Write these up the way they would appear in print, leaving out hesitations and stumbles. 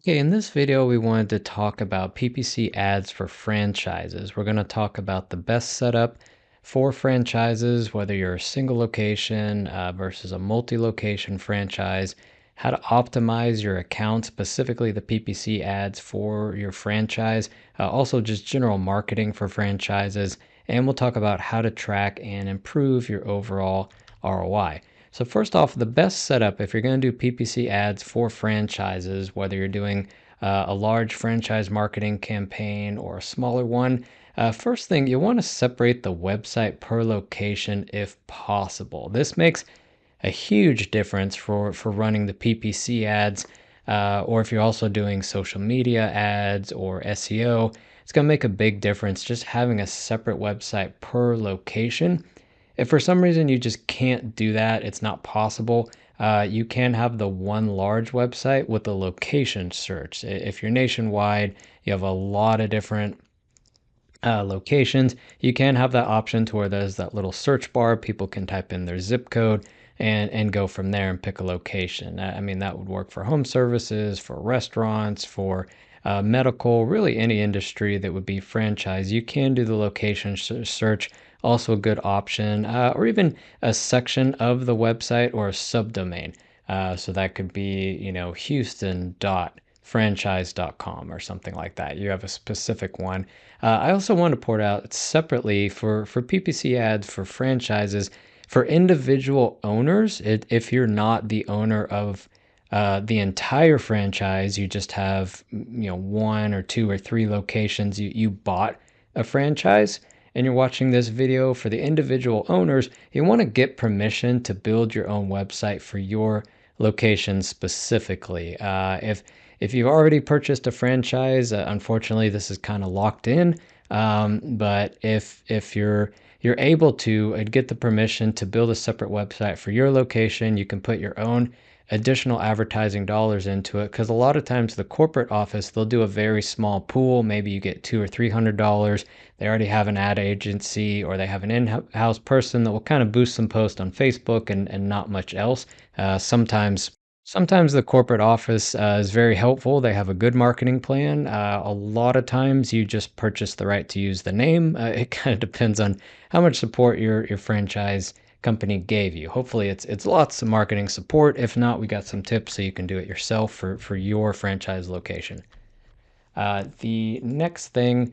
Okay, in this video, we wanted to talk about PPC ads for franchises. We're going to talk about the best setup for franchises, whether you're a single location versus a multi-location franchise, how to optimize your account, specifically the PPC ads for your franchise, also just general marketing for franchises, and we'll talk about how to track and improve your overall ROI. So first off, the best setup if you're going to do PPC ads for franchises, whether you're doing a large franchise marketing campaign or a smaller one, first thing you want to separate the website per location if possible. This makes a huge difference for running the PPC ads, or if you're also doing social media ads or SEO. It's going to make a big difference just having a separate website per location. If for some reason you just can't do that, it's not possible, you can have the one large website with the location search. If you're nationwide, you have a lot of different locations, you can have that option to where there's that little search bar. People can type in their zip code and go from there and pick a location. I mean, that would work for home services, for restaurants, for medical, really any industry that would be franchise. You can do the location search, also a good option, or even a section of the website or a subdomain. So that could be, Houston.franchise.com or something like that. You have a specific one. I also want to point out separately for PPC ads for franchises, for individual owners, if you're not the owner of the entire franchise, you just have one or two or three locations, you bought a franchise and you're watching this video. For the individual owners, you want to get permission to build your own website for your location specifically. If you've already purchased a franchise, unfortunately, this is kind of locked in. But if you're able to get the permission to build a separate website for your location, you can put your own additional advertising dollars into it, because a lot of times the corporate office, they'll do a very small pool. Maybe you get $200 or $300. They already have an ad agency, or they have an in-house person that will kind of boost some posts on Facebook and not much else. Sometimes the corporate office is very helpful. They have a good marketing plan. A lot of times you just purchase the right to use the name. It kind of depends on how much support your franchise company gave you. Hopefully it's lots of marketing support. If not, we got some tips so you can do it yourself for your franchise location. The next thing,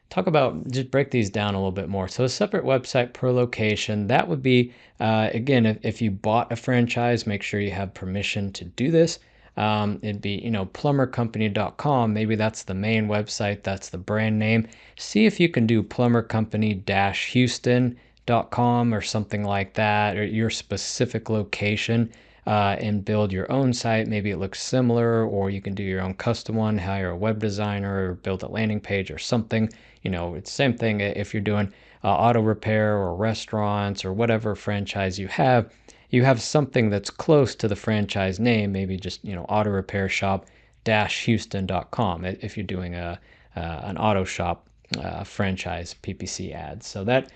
talk about, just break these down a little bit more. So a separate website per location, that would be, again, if you bought a franchise, make sure you have permission to do this. It'd be, plumbercompany.com. Maybe that's the main website. That's the brand name. See if you can do plumbercompany-houston.com or something like that, or your specific location, and build your own site. Maybe it looks similar, or you can do your own custom one, hire a web designer, or build a landing page or something. It's the same thing if you're doing auto repair or restaurants or whatever franchise you have something that's close to the franchise name, maybe just, auto repair shop Houston.com if you're doing an auto shop franchise PPC ad. So that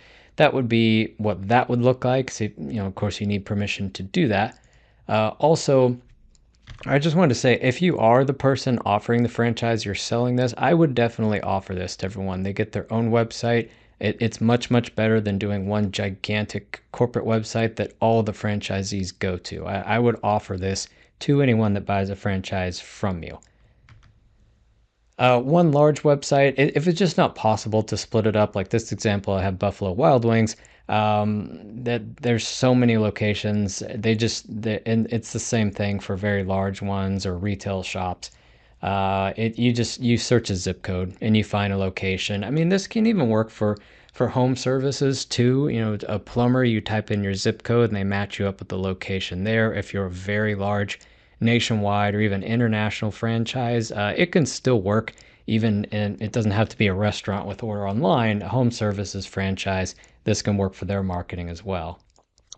would be what that would look like. So, of course, you need permission to do that. Also, I just wanted to say, if you are the person offering the franchise, you're selling this, I would definitely offer this to everyone. They get their own website. It's much, much better than doing one gigantic corporate website that all the franchisees go to. I would offer this to anyone that buys a franchise from you. One large website, if it's just not possible to split it up, like this example, I have Buffalo Wild Wings, that there's so many locations. And it's the same thing for very large ones or retail shops. You search a zip code and you find a location. I mean, this can even work for home services too. A plumber, you type in your zip code and they match you up with the location there. If you're a very large nationwide or even international franchise, it can still work. Even in, it doesn't have to be a restaurant with order online. A home services franchise, this can work for their marketing as well.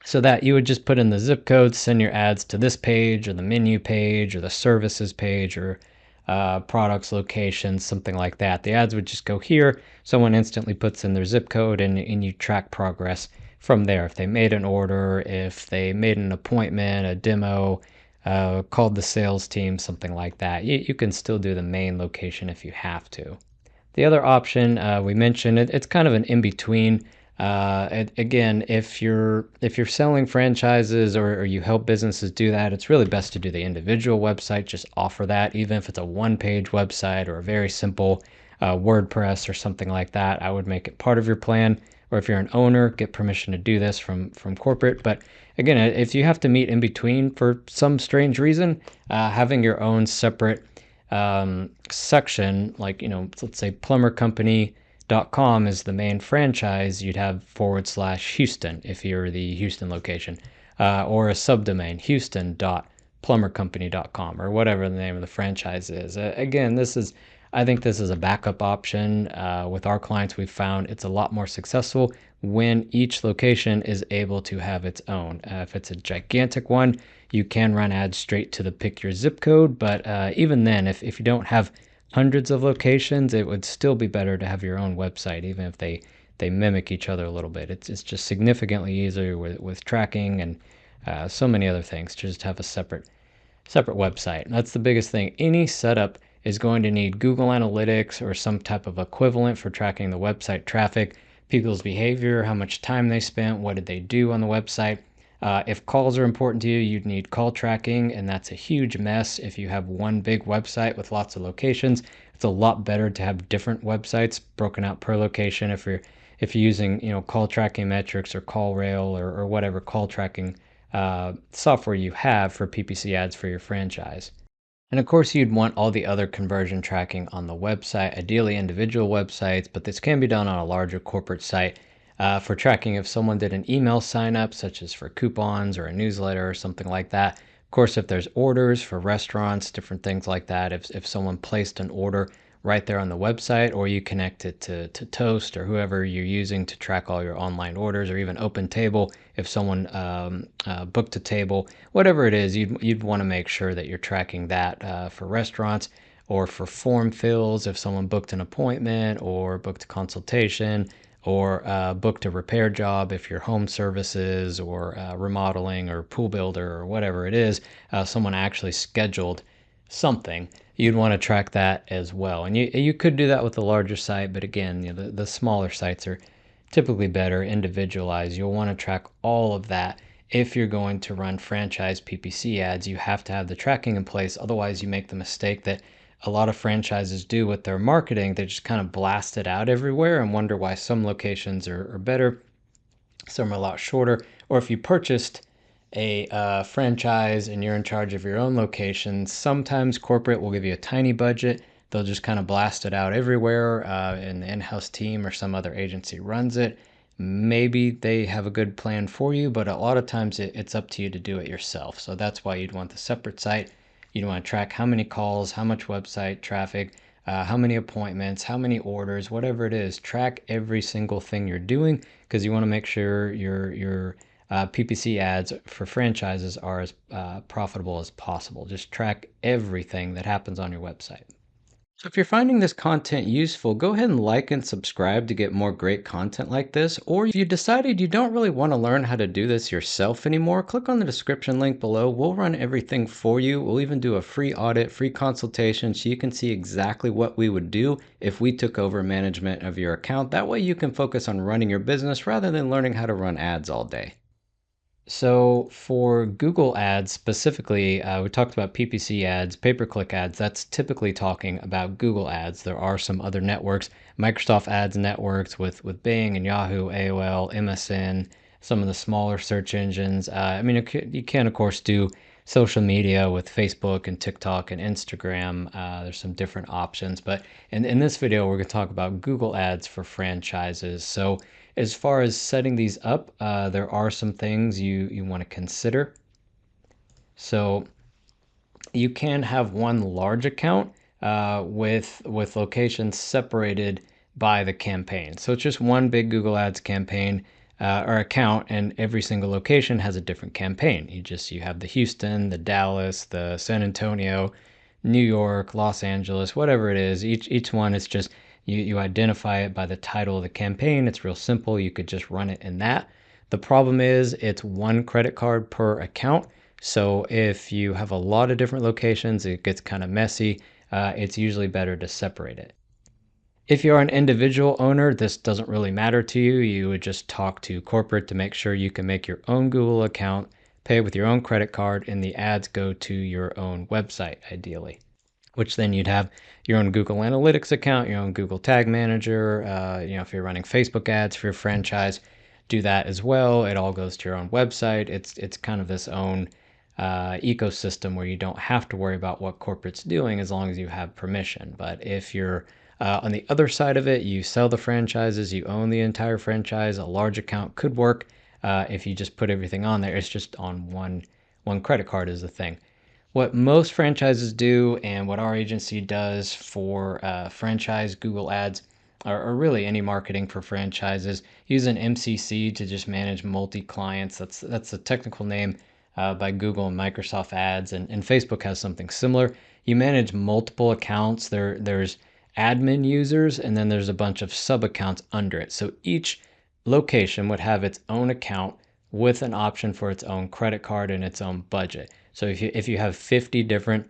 So that you would just put in the zip code, send your ads to this page or the menu page or the services page or products, locations, something like that. The ads would just go here. Someone instantly puts in their zip code and you track progress from there. If they made an order, if they made an appointment, a demo, called the sales team, something like that. You can still do the main location if you have to. The other option we mentioned, it's kind of an in-between. Again, if you're selling franchises or you help businesses do that, it's really best to do the individual website. Just offer that, even if it's a one-page website or a very simple WordPress or something like that. I would make it part of your plan. Or if you're an owner, get permission to do this from corporate. But again, if you have to meet in between for some strange reason, having your own separate section, like, let's say plumbercompany.com is the main franchise, you'd have / Houston if you're the Houston location, or a subdomain, houston.plumbercompany.com, or whatever the name of the franchise is. Again, I think this is a backup option. With our clients, we've found it's a lot more successful when each location is able to have its own. If it's a gigantic one, you can run ads straight to the pick your zip code, but even then, if you don't have hundreds of locations, it would still be better to have your own website, even if they mimic each other a little bit. It's just significantly easier with tracking and so many other things to just have a separate website. And that's the biggest thing. Any setup is going to need Google Analytics or some type of equivalent for tracking the website traffic, people's behavior, how much time they spent, what did they do on the website. If calls are important to you, you'd need call tracking, and that's a huge mess if you have one big website with lots of locations. It's a lot better to have different websites broken out per location if you're using call tracking metrics or CallRail or whatever call tracking software you have for PPC ads for your franchise. And of course, you'd want all the other conversion tracking on the website, ideally individual websites, but this can be done on a larger corporate site for tracking if someone did an email sign up, such as for coupons or a newsletter or something like that. Of course, if there's orders for restaurants, different things like that, if someone placed an order right there on the website, or you connect it to Toast or whoever you're using to track all your online orders, or even Open Table, if someone booked a table, whatever it is, you'd want to make sure that you're tracking that for restaurants, or for form fills, if someone booked an appointment or booked a consultation, or booked a repair job, if you're home services or remodeling or pool builder or whatever it is, someone actually scheduled something, you'd want to track that as well. And you could do that with a larger site, but again, the smaller sites are typically better individualized. You'll want to track all of that. If you're going to run franchise PPC ads, you have to have the tracking in place. Otherwise, you make the mistake that a lot of franchises do with their marketing. They just kind of blast it out everywhere and wonder why some locations are better, some are a lot shorter. Or if you purchased a franchise and you're in charge of your own location, sometimes corporate will give you a tiny budget. They'll just kind of blast it out everywhere, and the in-house team or some other agency runs it. Maybe they have a good plan for you, but a lot of times it's up to you to do it yourself. So that's why you'd want the separate site. You'd want to track how many calls, how much website traffic, how many appointments, how many orders, whatever it is. Track every single thing you're doing, because you want to make sure your PPC ads for franchises are as profitable as possible. Just track everything that happens on your website. So if you're finding this content useful, go ahead and like and subscribe to get more great content like this. Or if you decided you don't really want to learn how to do this yourself anymore, click on the description link below. We'll run everything for you. We'll even do a free audit, free consultation, so you can see exactly what we would do if we took over management of your account. That way you can focus on running your business rather than learning how to run ads all day. So for Google ads specifically, we talked about PPC ads, pay-per-click ads. That's typically talking about Google ads. There are some other networks, Microsoft ads networks with Bing and Yahoo, AOL, MSN, some of the smaller search engines. I mean, you can, of course, do social media with Facebook and TikTok and Instagram. There's some different options. But in this video, we're going to talk about Google ads for franchises. So as far as setting these up, there are some things you want to consider. So you can have one large account with locations separated by the campaign. So it's just one big Google Ads campaign or account, and every single location has a different campaign. You have the Houston, the Dallas, the San Antonio, New York, Los Angeles, whatever it is. Each one is just you identify it by the title of the campaign. It's real simple. You could just run it in that. The problem is it's one credit card per account. So if you have a lot of different locations, it gets kind of messy. It's usually better to separate it. If you're an individual owner, this doesn't really matter to you. You would just talk to corporate to make sure you can make your own Google account, pay with your own credit card, and the ads go to your own website, ideally. Which then you'd have your own Google Analytics account, your own Google Tag Manager. If you're running Facebook ads for your franchise, do that as well. It all goes to your own website. It's kind of this own ecosystem where you don't have to worry about what corporate's doing as long as you have permission. But if you're on the other side of it, you sell the franchises, you own the entire franchise, a large account could work. If you just put everything on there, it's just on one credit card is the thing. What most franchises do and what our agency does for franchise Google ads, or really any marketing for franchises, use an MCC to just manage multi-clients. That's the technical name by Google and Microsoft Ads, and Facebook has something similar. You manage multiple accounts. There's admin users, and then there's a bunch of sub accounts under it. So each location would have its own account with an option for its own credit card and its own budget. So if you have 50 different,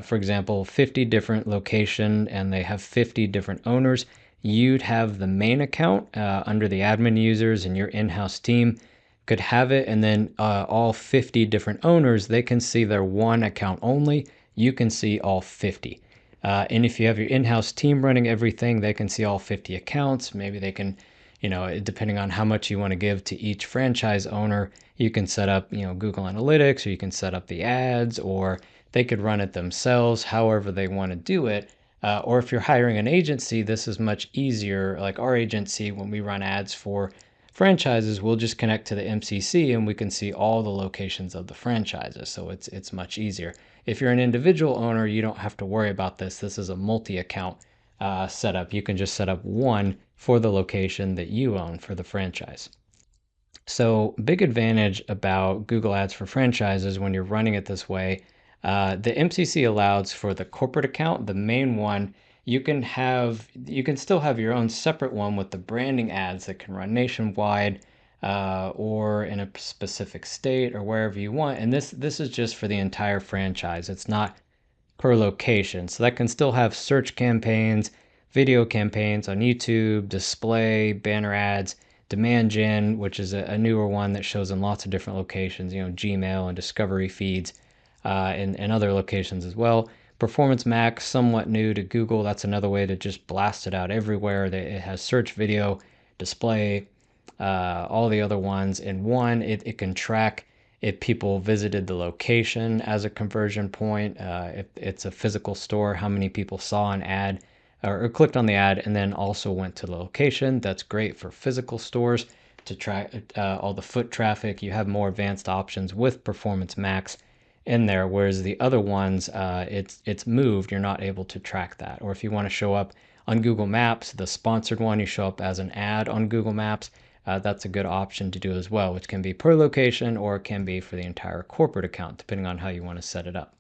for example, 50 different location and they have 50 different owners, you'd have the main account under the admin users, and your in-house team could have it. And then all 50 different owners, they can see their one account only. You can see all 50. And if you have your in-house team running everything, they can see all 50 accounts. Maybe they can, depending on how much you want to give to each franchise owner, you can set up, Google Analytics, or you can set up the ads, or they could run it themselves, however they want to do it. Or if you're hiring an agency, this is much easier. Like our agency, when we run ads for franchises, we'll just connect to the MCC and we can see all the locations of the franchises. So it's much easier. If you're an individual owner, you don't have to worry about this. This is a multi-account setup. You can just set up one for the location that you own for the franchise. So big advantage about Google Ads for franchises when you're running it this way, the MCC allows for the corporate account, the main one. You can still have your own separate one with the branding ads that can run nationwide or in a specific state or wherever you want. And this is just for the entire franchise. It's not per location. So that can still have search campaigns, video campaigns on YouTube, display, banner ads, demand gen, which is a newer one that shows in lots of different locations, Gmail and discovery feeds, and other locations as well. Performance Max, somewhat new to Google. That's another way to just blast it out everywhere. It has search, video, display, all the other ones in one. It can track if people visited the location as a conversion point, if it's a physical store, how many people saw an ad or clicked on the ad and then also went to the location. That's great for physical stores to track all the foot traffic. You have more advanced options with Performance Max in there, whereas the other ones, it's moved. You're not able to track that. Or if you want to show up on Google Maps, the sponsored one, you show up as an ad on Google Maps. That's a good option to do as well, which can be per location or it can be for the entire corporate account, depending on how you want to set it up.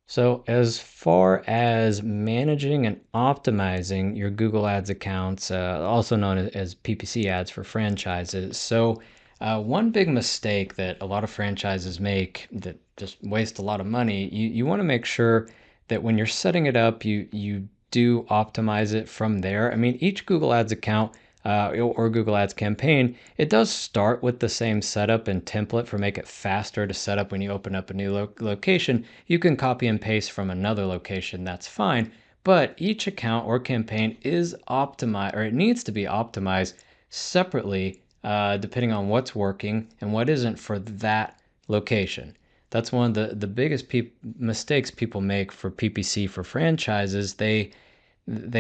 So as far as managing and optimizing your Google Ads accounts, also known as PPC ads for franchises. So one big mistake that a lot of franchises make that just waste a lot of money, you want to make sure that when you're setting it up, you do optimize it from there. I mean, each Google Ads account or Google Ads campaign, it does start with the same setup and template for make it faster to set up when you open up a new location. You can copy and paste from another location, that's fine. But each account or campaign is optimized, or it needs to be optimized separately depending on what's working and what isn't for that location. That's one of the biggest mistakes people make for PPC for franchises. They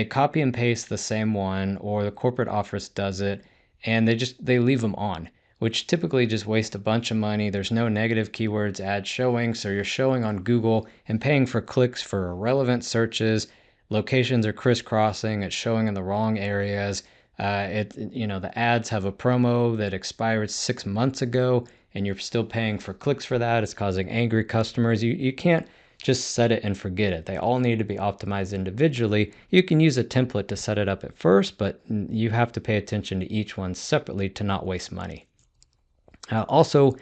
copy and paste the same one, or the corporate office does it, and they leave them on, which typically just waste a bunch of money. There's no negative keywords ad showing, so you're showing on Google and paying for clicks for irrelevant searches. Locations are crisscrossing. It's showing in the wrong areas. The ads have a promo that expired 6 months ago, and you're still paying for clicks for that. It's causing angry customers. You can't just set it and forget it. They all need to be optimized individually. You can use a template to set it up at first, but you have to pay attention to each one separately to not waste money. Also,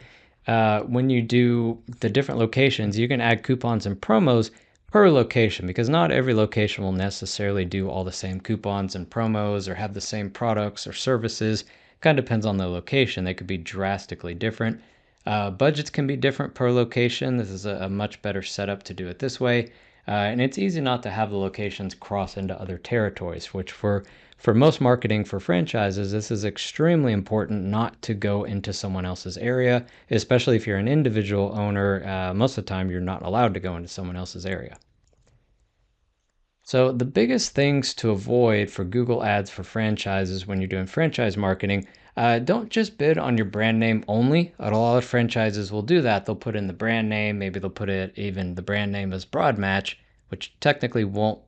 when you do the different locations, you can add coupons and promos per location because not every location will necessarily do all the same coupons and promos or have the same products or services. Kind of depends on the location. They could be drastically different. Budgets can be different per location. This is a much better setup to do it this way. And it's easy not to have the locations cross into other territories, which for most marketing for franchises, this is extremely important not to go into someone else's area, especially if you're an individual owner. Most of the time, you're not allowed to go into someone else's area. So the biggest things to avoid for Google Ads for franchises when you're doing franchise marketing, don't just bid on your brand name only. A lot of franchises will do that. They'll put in the brand name, maybe they'll put it even the brand name as broad match, which technically won't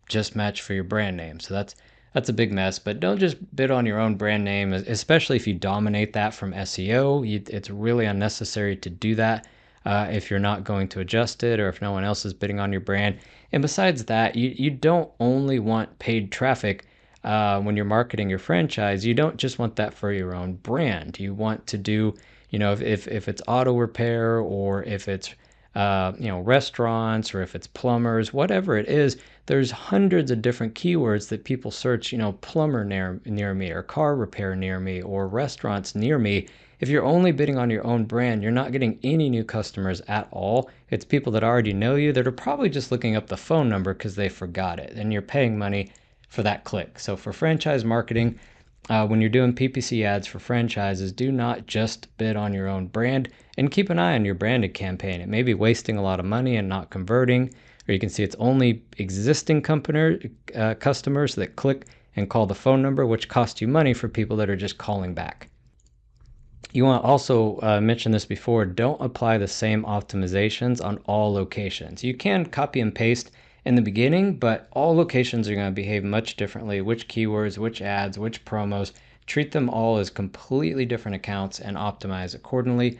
just match for your brand name. So that's a big mess. But don't just bid on your own brand name, especially if you dominate that from SEO. It's really unnecessary to do that if you're not going to adjust it or if no one else is bidding on your brand. And besides that, you don't only want paid traffic when you're marketing your franchise. You don't just want that for your own brand. You want to do, if it's auto repair or if it's restaurants or if it's plumbers, whatever it is, there's hundreds of different keywords that people search, plumber near me or car repair near me or restaurants near me. If you're only bidding on your own brand, you're not getting any new customers at all. It's people that already know you that are probably just looking up the phone number because they forgot it, and you're paying money for that click. So for franchise marketing, when you're doing PPC ads for franchises, do not just bid on your own brand and keep an eye on your branded campaign. It may be wasting a lot of money and not converting, or you can see it's only existing customers that click and call the phone number, which cost you money for people that are just calling back. You want to also mention this before, don't apply the same optimizations on all locations. You can copy and paste in the beginning, but all locations are going to behave much differently. Which keywords, which ads, which promos, treat them all as completely different accounts and optimize accordingly.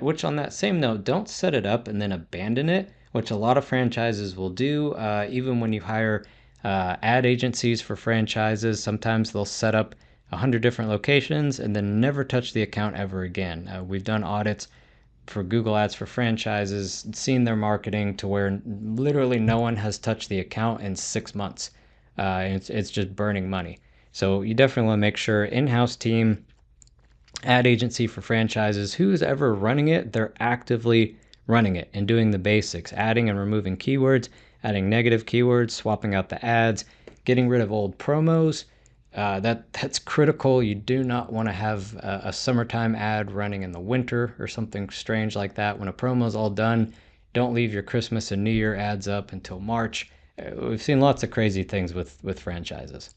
Which on that same note, don't set it up and then abandon it, which a lot of franchises will do. Even when you hire ad agencies for franchises, sometimes they'll set up 100 different locations and then never touch the account ever again. We've done audits for Google Ads for franchises, seen their marketing to where literally no one has touched the account in 6 months. It's just burning money. So you definitely want to make sure in-house team, ad agency for franchises, who's ever running it, they're actively running it and doing the basics, adding and removing keywords, adding negative keywords, swapping out the ads, getting rid of old promos. That's critical. You do not want to have a summertime ad running in the winter or something strange like that. When a promo is all done, don't leave your Christmas and New Year ads up until March. We've seen lots of crazy things with franchises.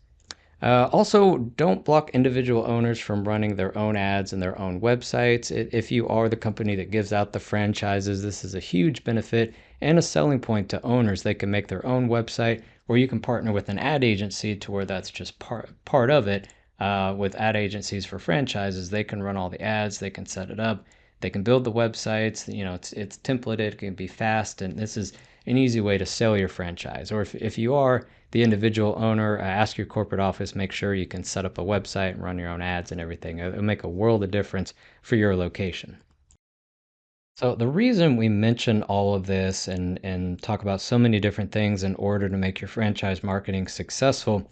Also, don't block individual owners from running their own ads and their own websites. If you are the company that gives out the franchises, this is a huge benefit and a selling point to owners. They can make their own website, or you can partner with an ad agency to where that's just part of it. With ad agencies for franchises, they can run all the ads, they can set it up, they can build the websites. It's templated, it can be fast, and this is an easy way to sell your franchise. Or if you are the individual owner, ask your corporate office, make sure you can set up a website and run your own ads and everything. It'll make a world of difference for your location. So the reason we mention all of this and talk about so many different things in order to make your franchise marketing successful,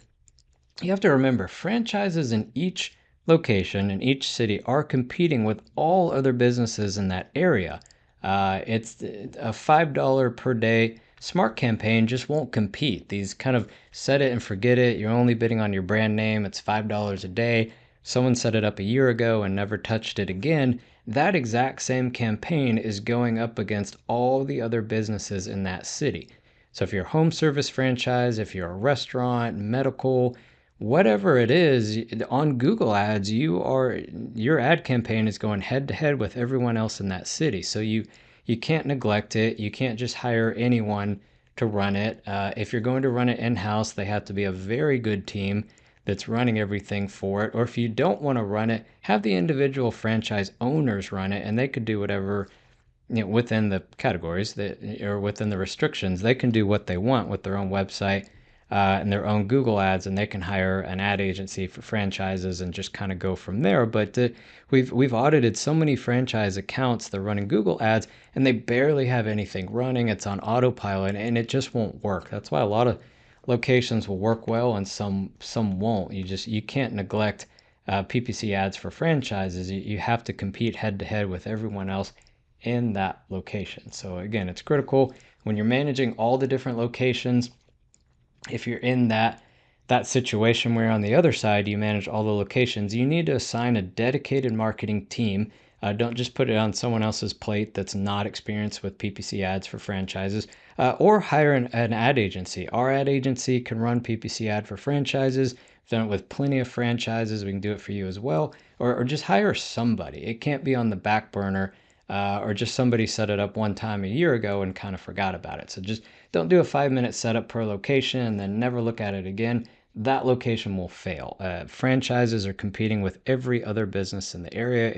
you have to remember franchises in each location in each city are competing with all other businesses in that area. It's a $5 per day smart campaign just won't compete. These kind of set it and forget it. You're only bidding on your brand name. It's $5 a day. Someone set it up a year ago and never touched it again. That exact same campaign is going up against all the other businesses in that city. So if you're a home service franchise, if you're a restaurant, medical, whatever it is, on Google Ads, your ad campaign is going head to head with everyone else in that city. So you can't neglect it. You can't just hire anyone to run it. If you're going to run it in-house, they have to be a very good team that's running everything for it. Or if you don't want to run it, have the individual franchise owners run it, and they could do whatever, within the categories that or within the restrictions. They can do what they want with their own website. and their own Google ads, and they can hire an ad agency for franchises and just kind of go from there. But we've audited so many franchise accounts, they're running Google ads, and they barely have anything running. It's on autopilot, and it just won't work. That's why a lot of locations will work well and some won't. You can't neglect PPC ads for franchises. You have to compete head to head with everyone else in that location. So again, it's critical when you're managing all the different locations. If you're in that situation where on the other side you manage all the locations, you need to assign a dedicated marketing team. Don't just put it on someone else's plate that's not experienced with PPC ads for franchises, or hire an ad agency. Our ad agency can run PPC ad for franchises. We've done it with plenty of franchises. We can do it for you as well. Or just hire somebody. It can't be on the back burner, or just somebody set it up one time a year ago and kind of forgot about it. So just don't do a 5-minute setup per location and then never look at it again. That location will fail. Franchises are competing with every other business in the area.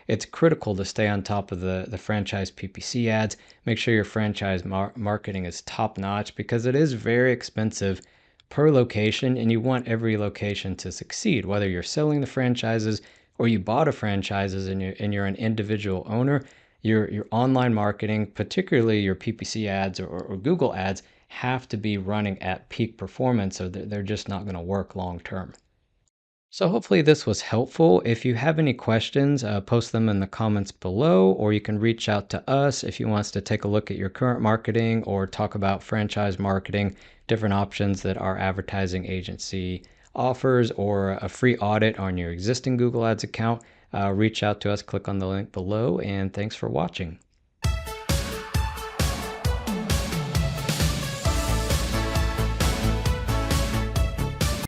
It's critical to stay on top of the franchise PPC ads. Make sure your franchise marketing is top notch, because it is very expensive per location, and you want every location to succeed. Whether you're selling the franchises or you bought a franchises and you're an individual owner, your online marketing, particularly your PPC ads or Google ads, have to be running at peak performance, or they're just not going to work long term. So hopefully this was helpful. If you have any questions, post them in the comments below, or you can reach out to us if you want us to take a look at your current marketing or talk about franchise marketing, different options that our advertising agency offers, or a free audit on your existing Google Ads account. Reach out to us, click on the link below, and thanks for watching.